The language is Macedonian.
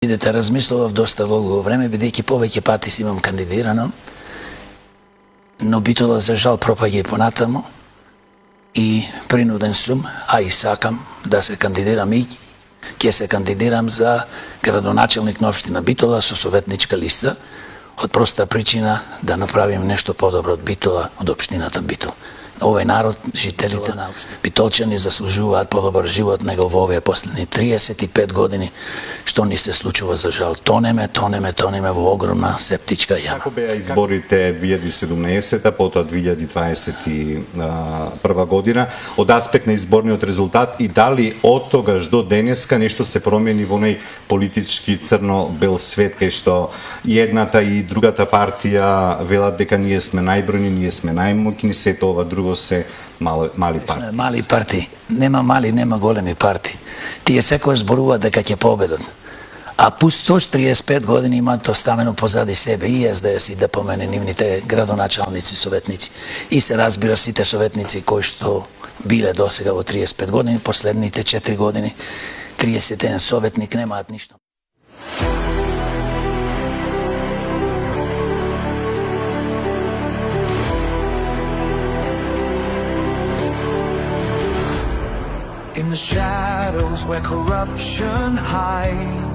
Видите, размислував доста долго време, бидејќи повеќе пати си имам кандидирано, но Битола за жал пропаѓа и понатаму и принуден сум, а и сакам да се кандидирам и ќе се кандидирам за градоначелник на општина Битола со советничка листа, од проста причина да направим нешто подобро од Битола, од општината Битола. Овој народ, жителите на Битолчани заслужуваат подобар живот него во овие последни 35 години, што ни се случува за жал. Тонеме во огромна септичка јама. Како беа изборите 2017, потоа 2021 година, од аспект на изборниот резултат и дали од тогаш до денеска нешто се промени во нај политички црно-бел свет, кај што едната и другата партија велат дека ние сме најбројни, ние сме најмоќни, сето ова друго се мали партии. Мали партии. Нема мали, нема големи партии. Тие секој зборуваат дека ќе победат. А пустош 35 години имаат оставено позади себе и СДС и да помене нивните градоначалници, советници. И се разбира сите советници кои што биле досега во 35 години, последните 4 години, 31 советник немаат ништо. In the shadows where corruption hides,